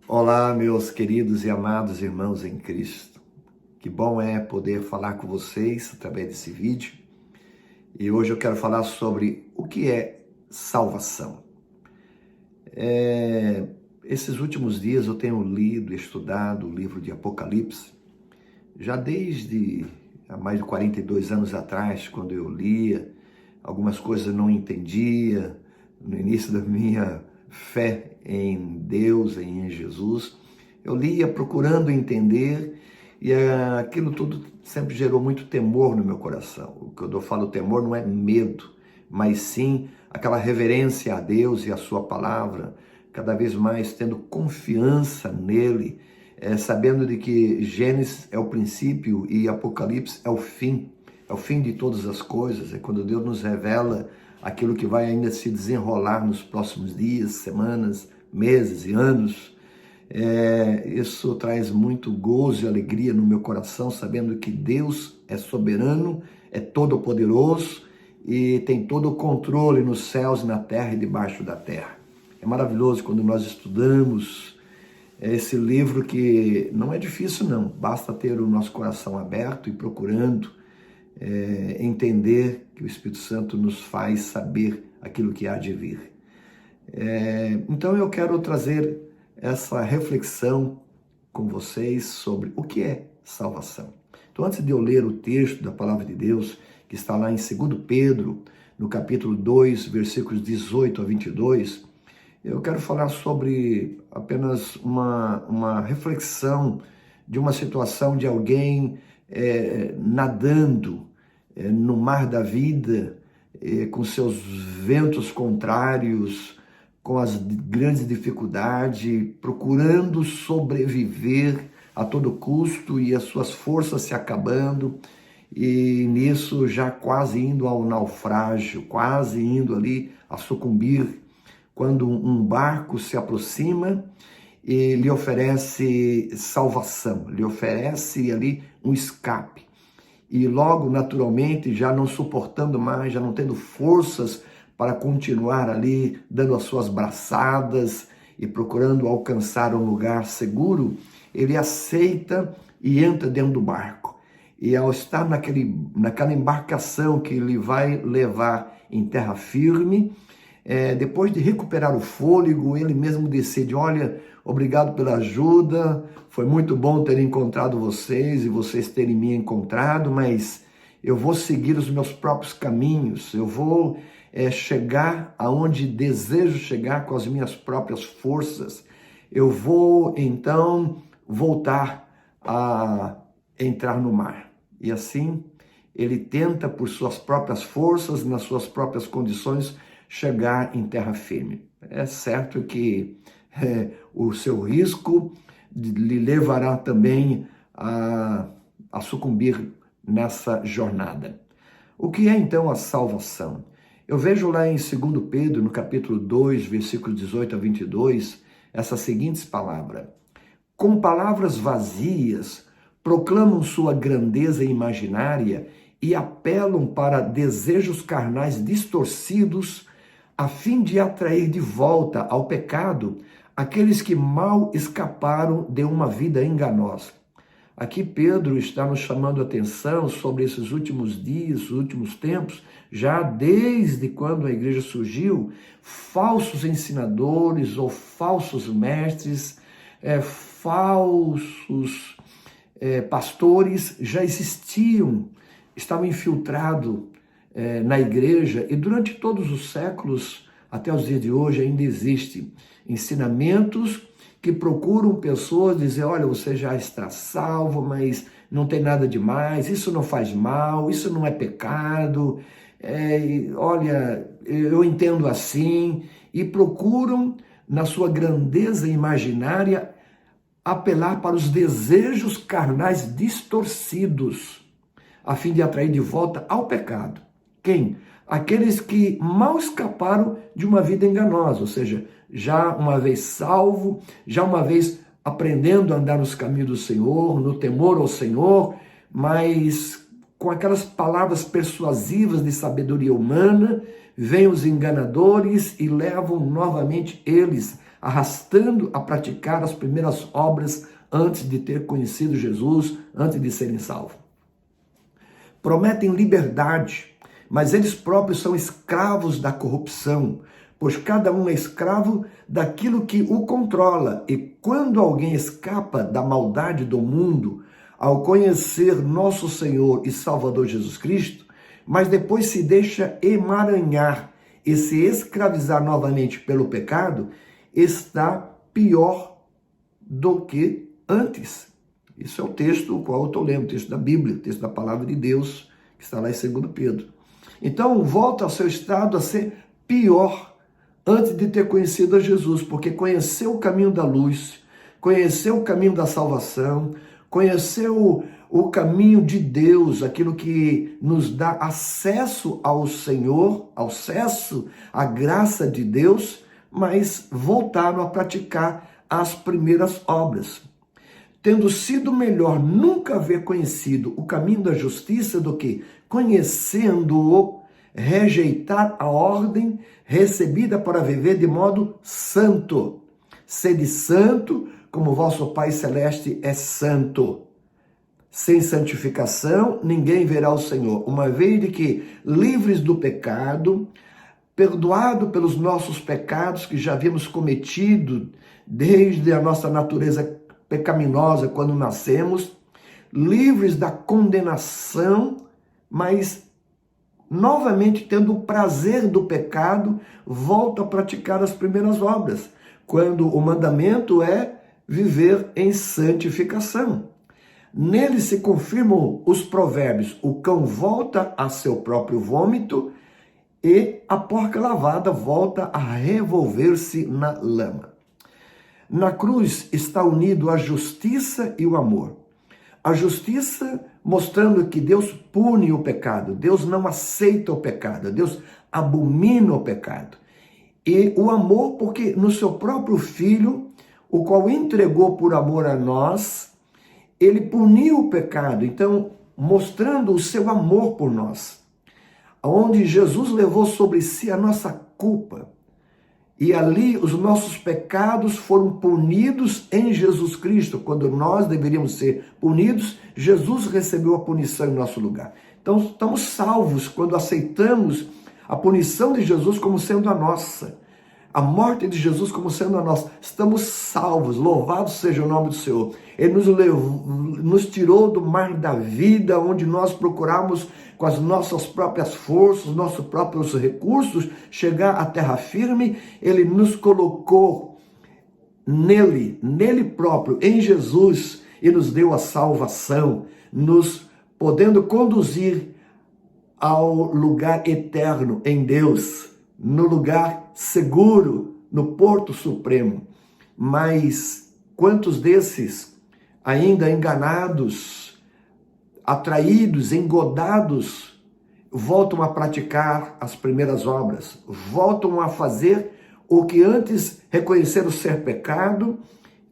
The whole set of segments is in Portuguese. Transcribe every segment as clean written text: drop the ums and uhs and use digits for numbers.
Olá, meus queridos e amados irmãos em Cristo. Que bom é poder falar com vocês através desse vídeo. E hoje eu quero falar sobre o que é salvação. Esses últimos dias eu tenho lido e estudado o livro de Apocalipse, já desde há mais de 42 anos atrás, quando eu lia, algumas coisas eu não entendia, no início da minha fé em Deus, em Jesus. Eu lia procurando entender e aquilo tudo sempre gerou muito temor no meu coração. O que eu falo temor não é medo, mas sim aquela reverência a Deus e a sua palavra, cada vez mais tendo confiança nele, sabendo de que Gênesis é o princípio e Apocalipse é o fim de todas as coisas, é quando Deus nos revela aquilo que vai ainda se desenrolar nos próximos dias, semanas, meses e anos. Isso traz muito gozo e alegria no meu coração, sabendo que Deus é soberano, é todo-poderoso e tem todo o controle nos céus, na terra e debaixo da terra. É maravilhoso quando nós estudamos esse livro, que não é difícil não, basta ter o nosso coração aberto e procurando entender que o Espírito Santo nos faz saber aquilo que há de vir. Então eu quero trazer essa reflexão com vocês sobre o que é salvação. Então, antes de eu ler o texto da palavra de Deus, que está lá em 2 Pedro, no capítulo 2, versículos 18 a 22, eu quero falar sobre apenas uma reflexão de uma situação de alguém nadando no mar da vida, com seus ventos contrários, com as grandes dificuldades, procurando sobreviver a todo custo e as suas forças se acabando, e nisso já quase indo ao naufrágio, quase indo ali a sucumbir, quando um barco se aproxima e lhe oferece salvação, lhe oferece ali um escape. E logo, naturalmente, já não suportando mais, já não tendo forças para continuar ali, dando as suas braçadas e procurando alcançar um lugar seguro, ele aceita e entra dentro do barco. E ao estar naquela embarcação que ele vai levar em terra firme, depois de recuperar o fôlego, ele mesmo decide: olha, obrigado pela ajuda, foi muito bom ter encontrado vocês e vocês terem me encontrado, mas eu vou seguir os meus próprios caminhos, eu vou chegar aonde desejo chegar com as minhas próprias forças, eu vou então voltar a entrar no mar. E assim, ele tenta por suas próprias forças, nas suas próprias condições, chegar em terra firme. É certo que o seu risco lhe levará também a sucumbir nessa jornada. O que é então a salvação? Eu vejo lá em 2 Pedro, no capítulo 2, versículos 18 a 22, essas seguintes palavras: com palavras vazias, proclamam sua grandeza imaginária e apelam para desejos carnais distorcidos, a fim de atrair de volta ao pecado aqueles que mal escaparam de uma vida enganosa. Aqui Pedro está nos chamando a atenção sobre esses últimos dias, os últimos tempos, já desde quando a igreja surgiu, falsos ensinadores ou falsos mestres, falsos pastores já existiam, estavam infiltrados na igreja, e durante todos os séculos, até os dias de hoje, ainda existem ensinamentos que procuram pessoas dizer: olha, você já está salvo, mas não tem nada demais, isso não faz mal, isso não é pecado, olha, eu entendo assim, e procuram, na sua grandeza imaginária, apelar para os desejos carnais distorcidos, a fim de atrair de volta ao pecado. Quem? Aqueles que mal escaparam de uma vida enganosa, ou seja, já uma vez salvo, já uma vez aprendendo a andar nos caminhos do Senhor, no temor ao Senhor, mas com aquelas palavras persuasivas de sabedoria humana, Vêm os enganadores e levam novamente eles, arrastando a praticar as primeiras obras antes de ter conhecido Jesus, antes de serem salvos. Prometem liberdade, mas eles próprios são escravos da corrupção, pois cada um é escravo daquilo que o controla. E quando alguém escapa da maldade do mundo, ao conhecer nosso Senhor e Salvador Jesus Cristo, mas depois se deixa emaranhar e se escravizar novamente pelo pecado, está pior do que antes. Isso é o texto o qual eu estou lendo, o texto da Bíblia, o texto da Palavra de Deus, que está lá em 2 Pedro. Então, volta ao seu estado a ser pior antes de ter conhecido a Jesus, porque conheceu o caminho da luz, conheceu o caminho da salvação, conheceu o caminho de Deus, aquilo que nos dá acesso ao Senhor, acesso à graça de Deus, mas voltaram a praticar as primeiras obras. Tendo sido melhor nunca haver conhecido o caminho da justiça do que, conhecendo-o, rejeitar a ordem recebida para viver de modo santo. Sede santo, como vosso Pai Celeste é santo. Sem santificação, ninguém verá o Senhor. Uma vez de que, livres do pecado, perdoado pelos nossos pecados que já havíamos cometido desde a nossa natureza pecaminosa quando nascemos, livres da condenação, mas novamente tendo o prazer do pecado, volta a praticar as primeiras obras, quando o mandamento é viver em santificação. Nele se confirmam os provérbios: o cão volta a seu próprio vômito e a porca lavada volta a revolver-se na lama. Na cruz está unido a justiça e o amor. A justiça mostrando que Deus pune o pecado, Deus não aceita o pecado, Deus abomina o pecado. E o amor porque no seu próprio Filho, o qual entregou por amor a nós, ele puniu o pecado, então mostrando o seu amor por nós, onde Jesus levou sobre si a nossa culpa. E ali os nossos pecados foram punidos em Jesus Cristo. Quando nós deveríamos ser punidos, Jesus recebeu a punição em nosso lugar. Então estamos salvos quando aceitamos a punição de Jesus como sendo a nossa. A morte de Jesus como sendo a nossa. Estamos salvos, louvado seja o nome do Senhor. Ele nos tirou do mar da vida, onde nós procuramos com as nossas próprias forças, nossos próprios recursos, chegar à terra firme. Ele nos colocou nele próprio, em Jesus, e nos deu a salvação, nos podendo conduzir ao lugar eterno em Deus, no lugar seguro, no Porto Supremo. Mas quantos desses, ainda enganados, atraídos, engodados, voltam a praticar as primeiras obras, voltam a fazer o que antes reconheceram ser pecado,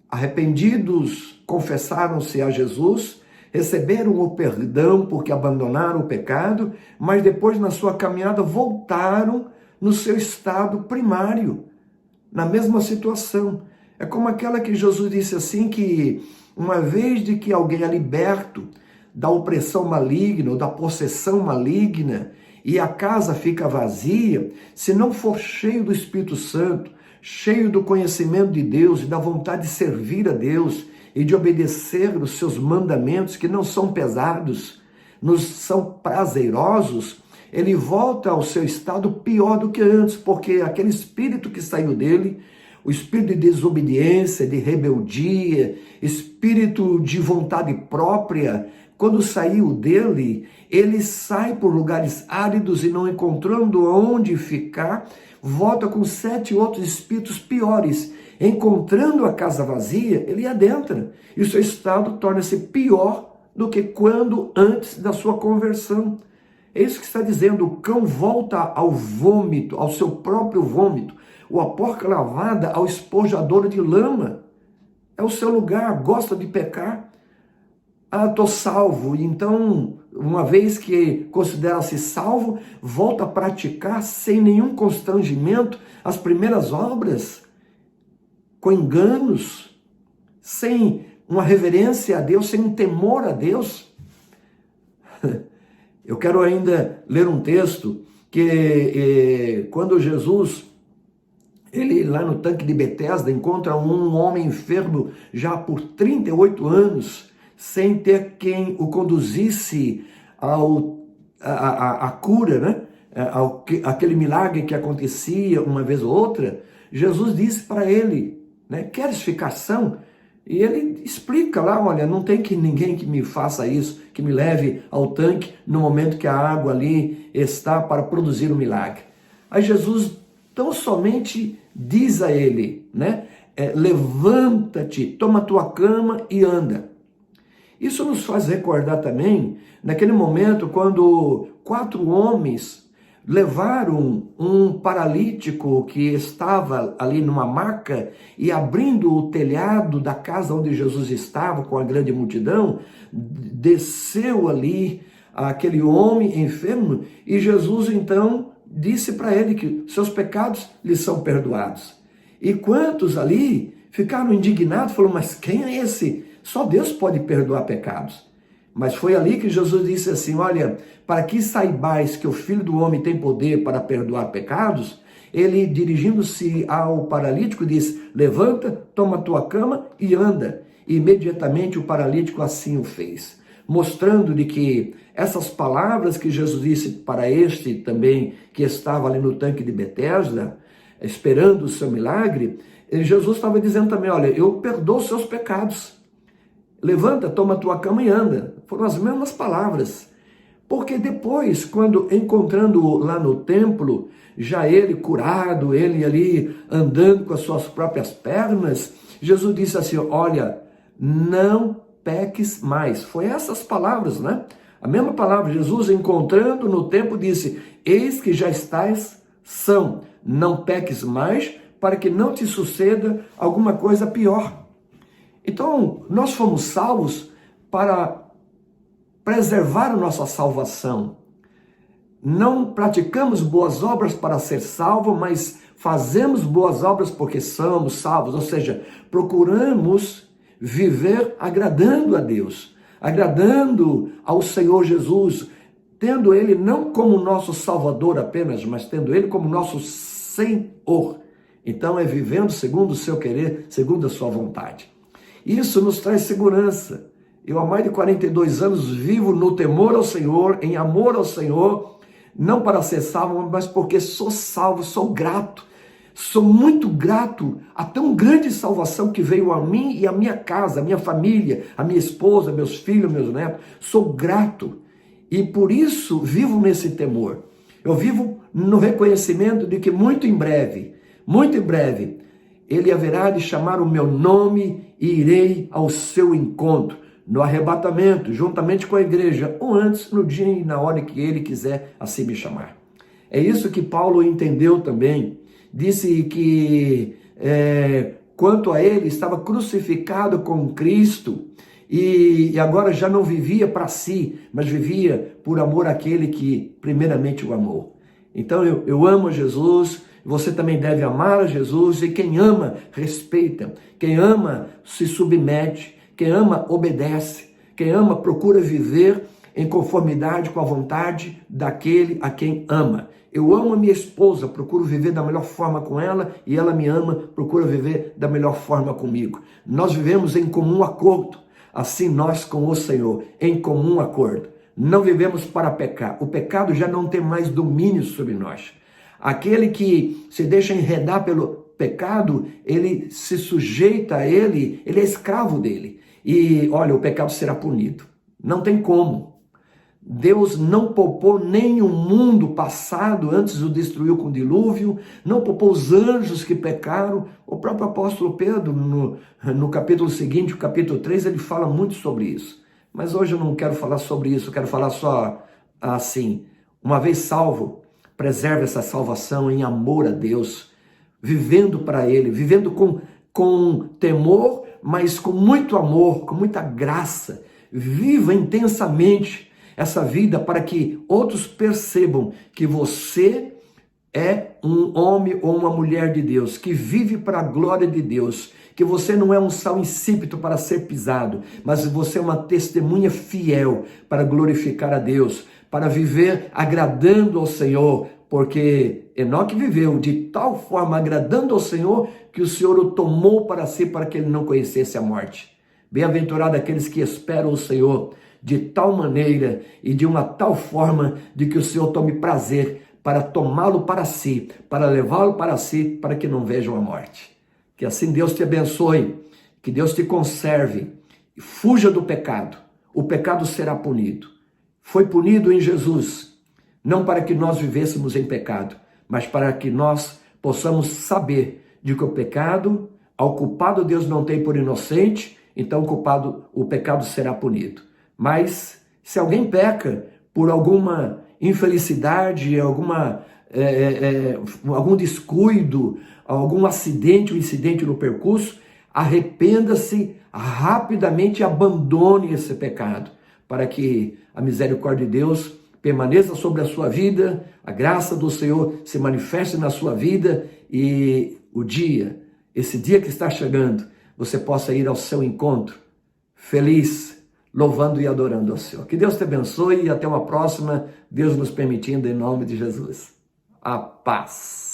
arrependidos, confessaram-se a Jesus, receberam o perdão porque abandonaram o pecado, mas depois na sua caminhada voltaram no seu estado primário, na mesma situação. É como aquela que Jesus disse assim, que uma vez de que alguém é liberto da opressão maligna ou da possessão maligna e a casa fica vazia, se não for cheio do Espírito Santo, cheio do conhecimento de Deus e da vontade de servir a Deus e de obedecer os seus mandamentos, que não são pesados, nos são prazerosos, ele volta ao seu estado pior do que antes, porque aquele espírito que saiu dele, o espírito de desobediência, de rebeldia, espírito de vontade própria, quando saiu dele, ele sai por lugares áridos e não encontrando onde ficar, volta com 7 outros espíritos piores. Encontrando a casa vazia, ele adentra. E o seu estado torna-se pior do que quando antes da sua conversão. É isso que está dizendo, o cão volta ao vômito, ao seu próprio vômito, ou a porca lavada ao espojador de lama. É o seu lugar, gosta de pecar. Ah, estou salvo. Então, uma vez que considera-se salvo, volta a praticar sem nenhum constrangimento as primeiras obras, com enganos, sem uma reverência a Deus, sem um temor a Deus. Eu quero ainda ler um texto que quando Jesus, ele lá no tanque de Betesda, encontra um homem enfermo já por 38 anos, sem ter quem o conduzisse à cura, né? Aquele milagre que acontecia uma vez ou outra. Jesus disse para ele, né, queres ficar são? E ele explica lá, olha, não tem ninguém que me faça isso, que me leve ao tanque no momento que a água ali está para produzir o milagre. Aí Jesus tão somente diz a ele, né, levanta-te, toma tua cama e anda. Isso nos faz recordar também, naquele momento, quando 4 homens levaram um paralítico que estava ali numa maca e abrindo o telhado da casa onde Jesus estava com a grande multidão, desceu ali aquele homem enfermo e Jesus então disse para ele que seus pecados lhe são perdoados. E quantos ali ficaram indignados, falaram, mas quem é esse? Só Deus pode perdoar pecados. Mas foi ali que Jesus disse assim, olha, para que saibais que o Filho do Homem tem poder para perdoar pecados, ele, dirigindo-se ao paralítico, disse, levanta, toma tua cama e anda. E imediatamente o paralítico assim o fez, mostrando-lhe que essas palavras que Jesus disse para este também, que estava ali no tanque de Betesda, esperando o seu milagre, Jesus estava dizendo também, olha, eu perdoo os seus pecados. Levanta, toma tua cama e anda. Foram as mesmas palavras. Porque depois, quando encontrando lá no templo, já ele curado, ele ali andando com as suas próprias pernas, Jesus disse assim, olha, não peques mais. Foi essas palavras, né? A mesma palavra, Jesus encontrando no templo disse, eis que já estás são, não peques mais, para que não te suceda alguma coisa pior. Então, nós fomos salvos para preservar a nossa salvação. Não praticamos boas obras para ser salvos, mas fazemos boas obras porque somos salvos. Ou seja, procuramos viver agradando a Deus, agradando ao Senhor Jesus, tendo Ele não como nosso Salvador apenas, mas tendo Ele como nosso Senhor. Então, é vivendo segundo o seu querer, segundo a sua vontade. Isso nos traz segurança. Eu há mais de 42 anos vivo no temor ao Senhor, em amor ao Senhor, não para ser salvo, mas porque sou salvo, sou grato. Sou muito grato a tão grande salvação que veio a mim e a minha casa, a minha família, a minha esposa, meus filhos, meus netos. Sou grato e por isso vivo nesse temor. Eu vivo no reconhecimento de que muito em breve, Ele haverá de chamar o meu nome e irei ao seu encontro, no arrebatamento, juntamente com a igreja, ou antes, no dia e na hora que Ele quiser assim me chamar. É isso que Paulo entendeu também. Disse que, quanto a ele, estava crucificado com Cristo e agora já não vivia para si, mas vivia por amor àquele que primeiramente o amou. Então eu amo a Jesus. Você também deve amar a Jesus, e quem ama, respeita. Quem ama, se submete. Quem ama, obedece. Quem ama, procura viver em conformidade com a vontade daquele a quem ama. Eu amo a minha esposa, procuro viver da melhor forma com ela, e ela me ama, procura viver da melhor forma comigo. Nós vivemos em comum acordo, assim nós com o Senhor, em comum acordo. Não vivemos para pecar. O pecado já não tem mais domínio sobre nós. Aquele que se deixa enredar pelo pecado, ele se sujeita a ele é escravo dele. E olha, o pecado será punido. Não tem como. Deus não poupou nem o mundo passado, antes o destruiu com o dilúvio, não poupou os anjos que pecaram. O próprio apóstolo Pedro, no capítulo seguinte, o capítulo 3, ele fala muito sobre isso. Mas hoje eu não quero falar sobre isso, eu quero falar só assim, uma vez salvo, preserve essa salvação em amor a Deus, vivendo para Ele, vivendo com temor, mas com muito amor, com muita graça, Viva intensamente essa vida para que outros percebam que você é um homem ou uma mulher de Deus, que vive para a glória de Deus, que você não é um sal insípido para ser pisado, mas você é uma testemunha fiel para glorificar a Deus, para viver agradando ao Senhor, porque Enoque viveu de tal forma agradando ao Senhor, que o Senhor o tomou para si, para que ele não conhecesse a morte. Bem-aventurado aqueles que esperam o Senhor de tal maneira e de uma tal forma de que o Senhor tome prazer para tomá-lo para si, para levá-lo para si, para que não vejam a morte. Que assim Deus te abençoe, que Deus te conserve, fuja do pecado. O pecado será punido. Foi punido em Jesus, não para que nós vivêssemos em pecado, mas para que nós possamos saber de que o pecado, ao culpado Deus não tem por inocente, então o pecado será punido. Mas se alguém peca por alguma infelicidade, algum descuido, algum acidente ou incidente no percurso, arrependa-se rapidamente e abandone esse pecado, para que a misericórdia de Deus permaneça sobre a sua vida, a graça do Senhor se manifeste na sua vida e esse dia que está chegando, você possa ir ao seu encontro feliz, louvando e adorando ao Senhor. Que Deus te abençoe e até uma próxima, Deus nos permitindo, em nome de Jesus. A paz.